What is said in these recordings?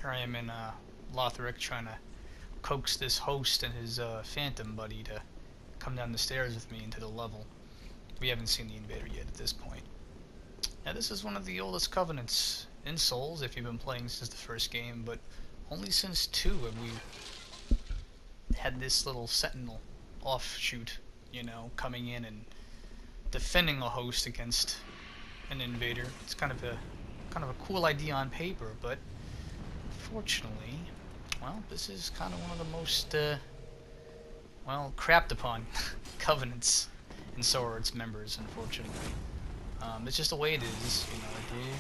Here I am in Lothric trying to coax this host and his phantom buddy to come down the stairs with me into the level. We haven't seen the invader yet at this point. Now this is one of the oldest covenants in Souls if you've been playing since the first game, but only since 2 have we had this little sentinel offshoot, you know, coming in and defending a host against an invader. It's kind of a cool idea on paper, but unfortunately, well, this is kind of one of the most well, crapped upon covenants, and so are its members, unfortunately. It's just the way it is, you know. Blue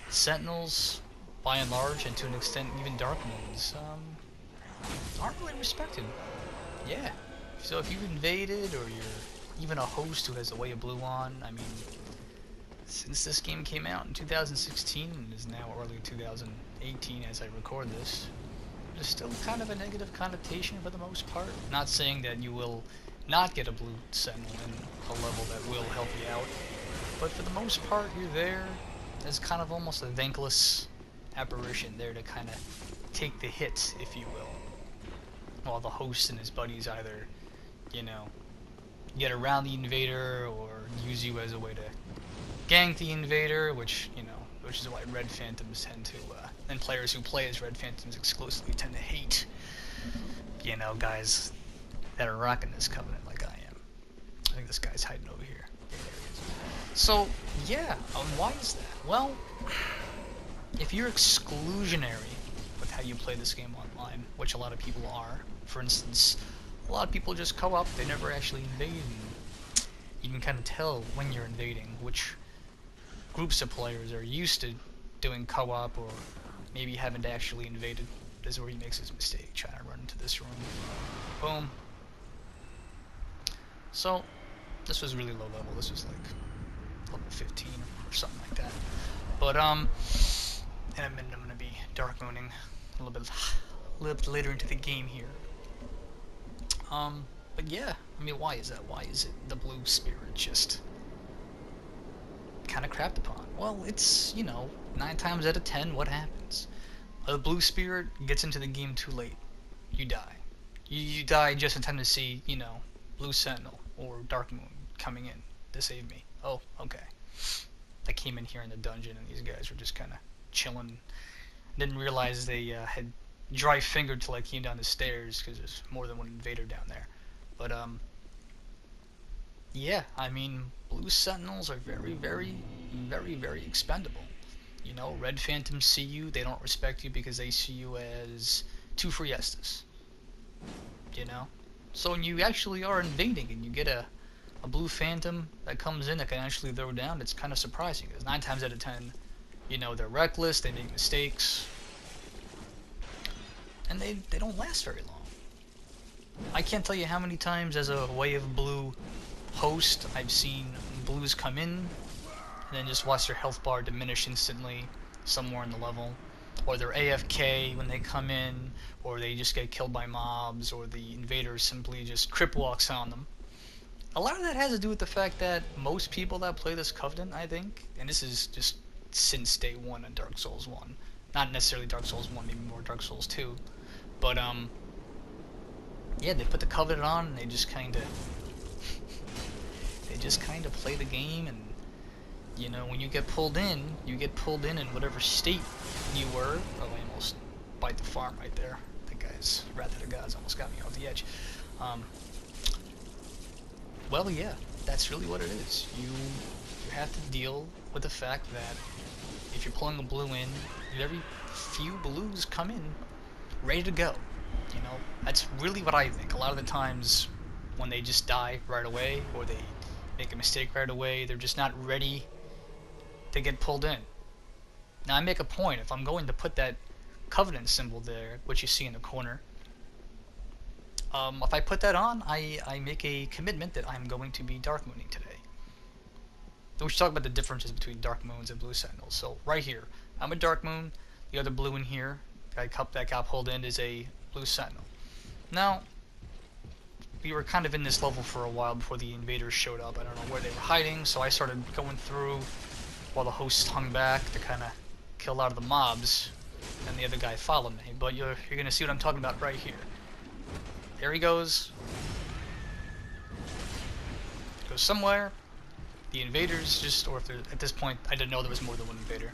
sentinels, by and large, and to an extent even dark moons, aren't really respected. Yeah. So if you've invaded, or you're even a host who has a way of blue on, I mean, since this game came out in 2016 and is now early 2018 as I record this, there's still kind of a negative connotation for the most part. Not saying that you will not get a blue sentinel in a level that will help you out, but for the most part you're there as kind of almost a thankless apparition there to kind of take the hit, if you will, while the host and his buddies either, you know, get around the invader or use you as a way to gank the invader, which, you know, which is why Red Phantoms tend to, and players who play as Red Phantoms exclusively tend to hate, you know, guys that are rocking this covenant like I am. I think this guy's hiding over here. Yeah, there he is. So, yeah, why is that? Well, if you're exclusionary with how you play this game online, which a lot of people are, for instance, a lot of people just co-op, they never actually invade, and you can kind of tell when you're invading which groups of players are used to doing co-op or maybe haven't actually invaded. This is where he makes his mistake, trying to run into this room. Boom. So, this was really low level. This was like level 15 or something like that. But, in a minute I'm going to be dark mooning a little bit later into the game here. But yeah, I mean, why is that? Why is it the blue spirit just kind of crapped upon? Well, it's, you know, 9 times out of 10, what happens? The blue spirit gets into the game too late. You die. You die just in time to see, you know, blue sentinel or dark moon coming in to save me. Oh, okay. I came in here in the dungeon and these guys were just kind of chilling. Didn't realize they had dry fingered till I came down the stairs because there's more than one invader down there. But yeah, I mean, blue sentinels are very, very, very, very expendable. You know, Red Phantoms see you, they don't respect you because they see you as two Friestas. You know? So when you actually are invading and you get a blue phantom that comes in that can actually throw down, it's kind of surprising because 9 times out of 10, you know, they're reckless, they make mistakes, and they don't last very long. I can't tell you how many times as a way of blue host I've seen blues come in and then just watch their health bar diminish instantly somewhere in the level, or they're AFK when they come in, or they just get killed by mobs, or the invader simply just crip walks on them. A lot of that has to do with the fact that most people that play this Covenant, I think, and this is just since day 1 in Dark Souls 1, not necessarily Dark Souls 1, maybe more Dark Souls 2, but yeah, they put the Covenant on and they just kind of play the game, and you know, when you get pulled in in whatever state you were. Oh, I almost bite the farm right there. The guys, Wrath of the Gods, almost got me off the edge. Well, yeah, that's really what it is. You have to deal with the fact that if you're pulling a blue in, very few blues come in ready to go. You know, that's really what I think. A lot of the times when they just die right away, or they make a mistake right away, they're just not ready to get pulled in. Now I make a point, if I'm going to put that Covenant symbol there, which you see in the corner, if I put that on, I make a commitment that I'm going to be dark mooning today. We should talk about the differences between dark moons and blue sentinels. So right here, I'm a dark moon, the other blue in here, that got pulled in, is a blue sentinel. Now, we were kind of in this level for a while before the invaders showed up. I don't know where they were hiding, so I started going through while the hosts hung back to kind of kill a lot of the mobs. and the other guy followed me. But you're gonna see what I'm talking about right here. There he goes. Goes somewhere. The invaders just, or if they're, at this point, I didn't know there was more than one invader.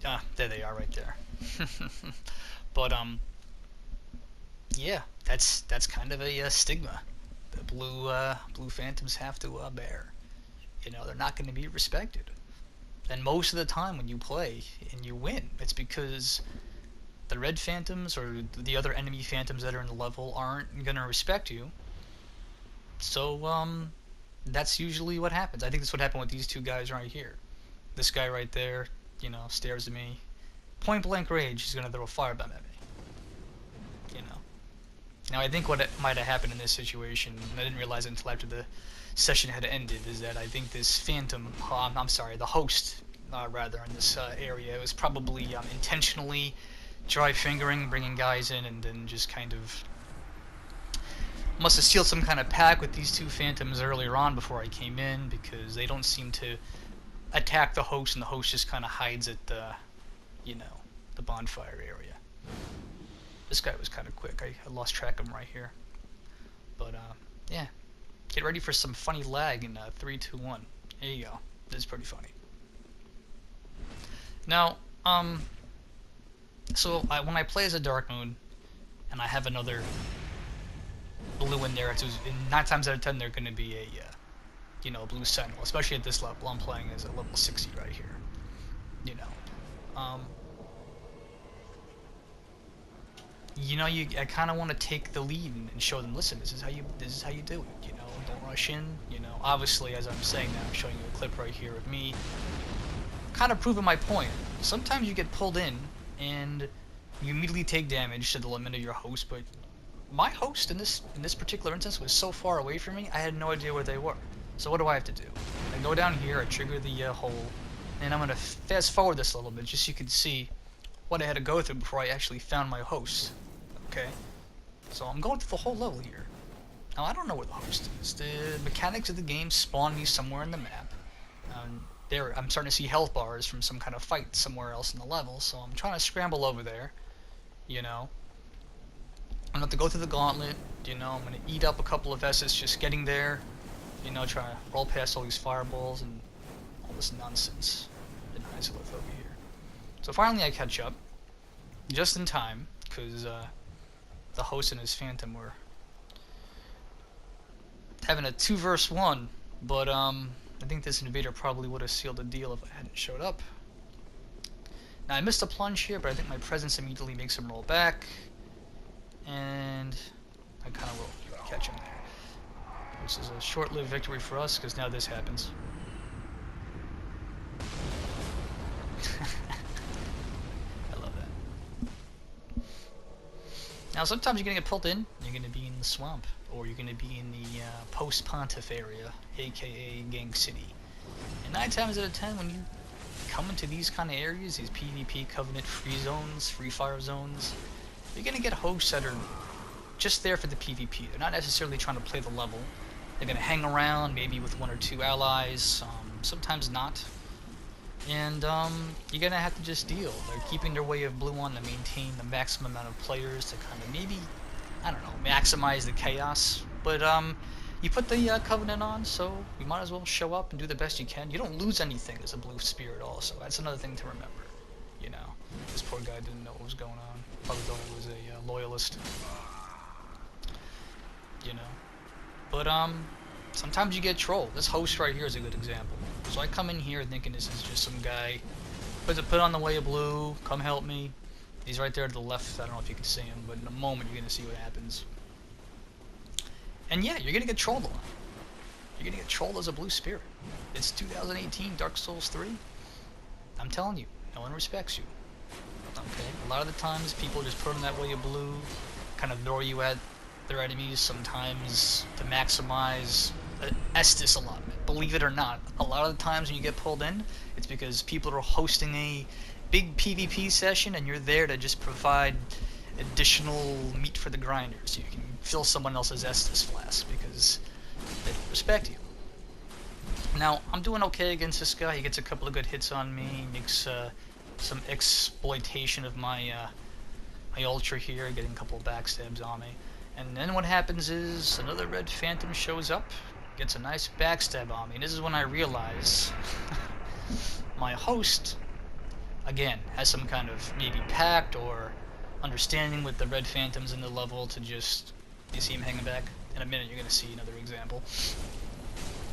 Ah, there they are right there. But yeah, that's kind of a stigma the blue phantoms have to bear. You know, they're not going to be respected. And most of the time when you play and you win, it's because the red phantoms or the other enemy phantoms that are in the level aren't going to respect you. So that's usually what happens. I think that's what happened with these two guys right here. This guy right there, you know, stares at me. Point blank range, he's going to throw a firebomb at me. You know. Now I think what might have happened in this situation, and I didn't realize it until after the session had ended, is that I think this phantom, I'm sorry, the host, rather, in this area, was probably intentionally dry fingering, bringing guys in, and then just kind of must have sealed some kind of pact with these two phantoms earlier on before I came in, because they don't seem to attack the host, and the host just kind of hides at the, you know, the bonfire area. This guy was kind of quick. I lost track of him right here. But yeah, get ready for some funny lag in 3, 2, 1. There you go. This is pretty funny. Now, so when I play as a Dark Moon, and I have another blue in there, 9 times out of 10 they're going to be a, you know, blue sentinel. Especially at this level, I'm playing as a level 60 right here. You know, you know, I kind of want to take the lead and show them, listen, this is how you do it. You know, don't rush in. You know, obviously, as I'm saying now, I'm showing you a clip right here of me, kind of proving my point. Sometimes you get pulled in and you immediately take damage to the limit of your host, but my host in this particular instance was so far away from me, I had no idea where they were. So what do I have to do? I go down here, I trigger the hole, and I'm gonna fast forward this a little bit just so you can see what I had to go through before I actually found my host. Okay, so I'm going through the whole level here. Now I don't know where the host is. The mechanics of the game spawn me somewhere in the map. There, I'm starting to see health bars from some kind of fight somewhere else in the level, so I'm trying to scramble over there. You know, I'm gonna have to go through the gauntlet. You know, I'm gonna eat up a couple of S's just getting there. You know, trying to roll past all these fireballs and all this nonsense. And nice over here. So finally I catch up, just in time, because the host and his phantom were having a 2 versus 1, but I think this invader probably would have sealed the deal if I hadn't showed up. Now I missed a plunge here, but I think my presence immediately makes him roll back, and I kind of will catch him there. Which is a short-lived victory for us, because now this happens. I love that. Now sometimes you're going to get pulled in, you're going to be in the swamp, or you're going to be in the post-pontiff area, aka Gang City. And 9 times out of 10 when you come into these kind of areas, these PvP Covenant free zones, free fire zones, you're going to get hosts that are just there for the PvP. They're not necessarily trying to play the level. They're going to hang around, maybe with 1 or 2 allies, sometimes not. And you're going to have to just deal. They're keeping their way of blue on to maintain the maximum amount of players to kind of maybe, I don't know, maximize the chaos. But you put the Covenant on, so you might as well show up and do the best you can. You don't lose anything as a blue spirit also. That's another thing to remember. You know, this poor guy didn't know what was going on. Probably thought he was a loyalist. You know. But sometimes you get trolled. This host right here is a good example. So I come in here thinking this is just some guy put on the way of blue, come help me. He's right there to the left. I don't know if you can see him, but in a moment you're gonna see what happens. And yeah, you're gonna get trolled a lot. You're gonna get trolled as a blue spirit. It's 2018 Dark Souls 3. I'm telling you, no one respects you. Okay? A lot of the times people just put on that way of blue, kind of throw you at their enemies, sometimes to maximize Estus allotment. Believe it or not, a lot of the times when you get pulled in, it's because people are hosting a big PvP session and you're there to just provide additional meat for the grinders. You can fill someone else's Estus flask because they don't respect you. Now, I'm doing okay against this guy. He gets a couple of good hits on me, makes some exploitation of my my ultra here, getting a couple of backstabs on me. And then what happens is another red phantom shows up, gets a nice backstab on me, and this is when I realize my host, again, has some kind of maybe pact or understanding with the red phantoms in the level to just, you see him hanging back? In a minute you're going to see another example.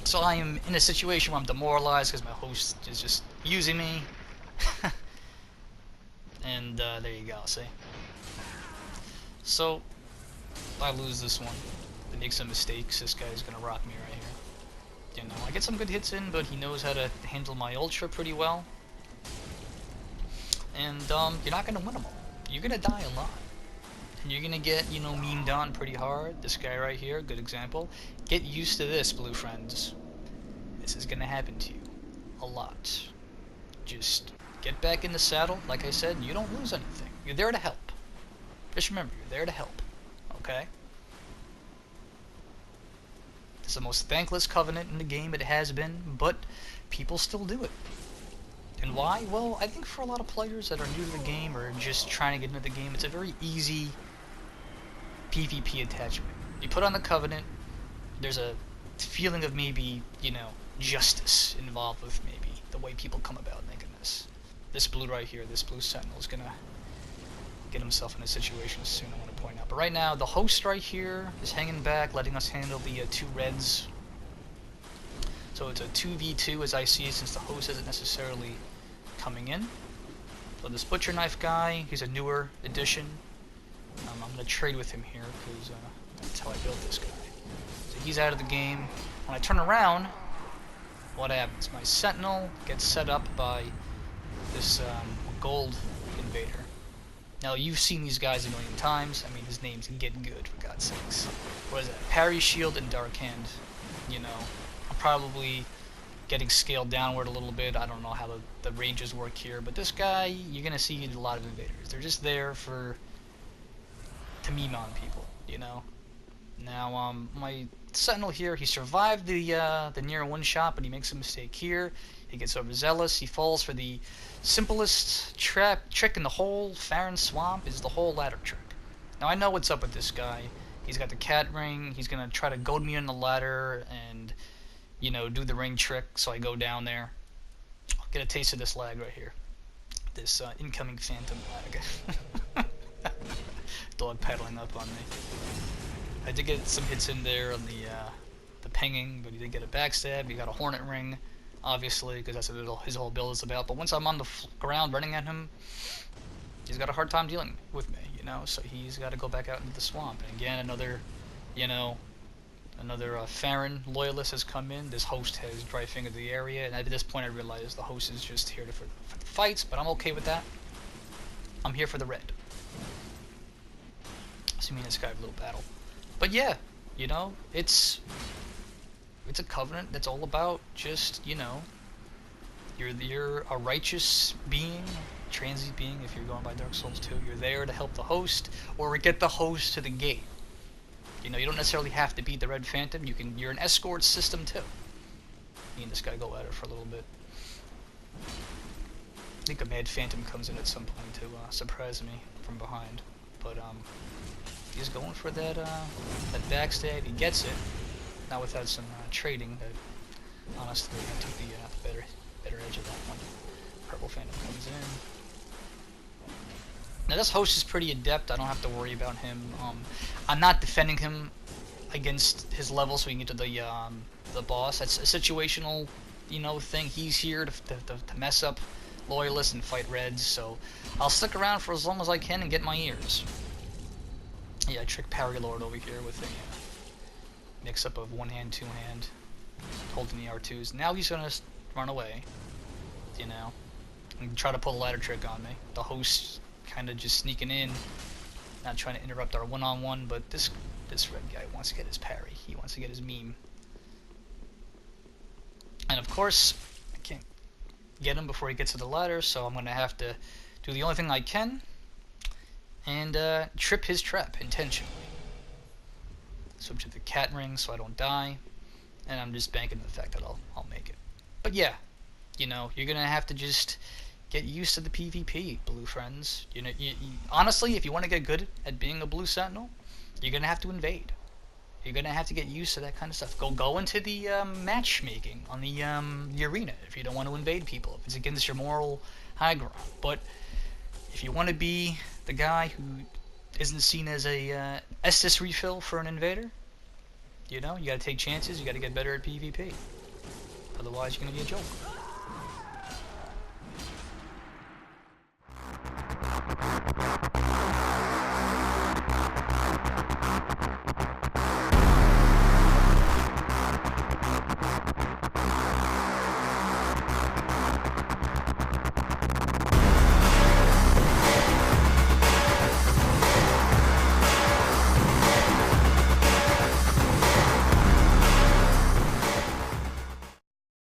So I am in a situation where I'm demoralized because my host is just using me. And there you go, see? So, if I lose this one, I make some mistakes, this guy's going to rock me right here. You know, I get some good hits in, but he knows how to handle my ultra pretty well. And you're not going to win them all. You're going to die a lot. And you're going to get, you know, memed on pretty hard. This guy right here, good example. Get used to this, blue friends. This is going to happen to you a lot. Just get back in the saddle. Like I said, you don't lose anything. You're there to help. Just remember, you're there to help. Okay? It's the most thankless covenant in the game. It has been, but people still do it. And why? Well, I think for a lot of players that are new to the game or just trying to get into the game, it's a very easy PvP attachment. You put on the covenant, there's a feeling of maybe, you know, justice involved with maybe the way people come about making this. This blue right here, this blue sentinel is gonna get himself in a situation soon, I want to point out. But right now, the host right here is hanging back, letting us handle the two reds. So it's a 2v2 as I see it, since the host isn't necessarily coming in. So this butcher knife guy, he's a newer addition. I'm going to trade with him here because that's how I built this guy. So he's out of the game. When I turn around, what happens? My sentinel gets set up by this gold invader. Now you've seen these guys a million times. I mean, his name's Get Good, for God's sakes. What is that? Parry, shield, and dark hand. You know, I'm probably getting scaled downward a little bit. I don't know how the ranges work here, but this guy, you're gonna see a lot of invaders. They're just there to meme on people, you know. Now, my sentinel here, he survived the near one shot, but he makes a mistake here. He gets overzealous. He falls for the simplest trick in the whole Farron Swamp, is the whole ladder trick. Now I know what's up with this guy. He's got the cat ring. He's gonna try to goad me on the ladder and, you know, do the ring trick. So I go down there. I'll get a taste of this lag right here. This incoming phantom lag. Dog paddling up on me. I did get some hits in there on the pinging, but he did get a backstab. He got a hornet ring, obviously, because that's what his whole build is about. But once I'm on the ground running at him, he's got a hard time dealing with me, you know. So he's got to go back out into the swamp. And again, another, you know, another Farron loyalist has come in. This host has dry fingered the area, and at this point I realize the host is just here for the fights. But I'm okay with that. I'm here for the red. So me and this guy have a little battle. But yeah, you know, it's a covenant that's all about just, you know, you're a righteous being, transient being if you're going by Dark Souls 2. You're there to help the host or get the host to the gate. You know, you don't necessarily have to beat the Red Phantom. You're an escort system too. Me and this guy go at it for a little bit. I think a Mad Phantom comes in at some point to surprise me from behind, but he's going for that backstab. He gets it. Now without some trading, that honestly I took the better edge of that one. Purple Phantom comes in. Now this host is pretty adept. I don't have to worry about him. I'm not defending him against his level, so we can get to the boss. That's a situational, you know, thing. He's here to mess up loyalists and fight reds. So I'll stick around for as long as I can and get my ears. Yeah, I trick Parry Lord over here with a mix-up of one-hand, two-hand, holding the R2s. Now he's gonna run away, you know, and try to pull a ladder trick on me. The host kind of just sneaking in, not trying to interrupt our one-on-one, but this red guy wants to get his parry. He wants to get his meme. And of course, I can't get him before he gets to the ladder, so I'm gonna have to do the only thing I can, and trip his trap intentionally. Switch to the cat ring so I don't die, and I'm just banking the fact that I'll make it. But yeah, you know, you're gonna have to just get used to the PvP, blue friends. You know, honestly, if you want to get good at being a blue sentinel, you're gonna have to invade. You're gonna have to get used to that kind of stuff. Go into the matchmaking on the arena if you don't want to invade people. If it's against your moral high ground. But if you want to be the guy who isn't seen as a Estus refill for an invader, you know, you gotta take chances. You gotta get better at PvP. Otherwise, you're gonna be a joke.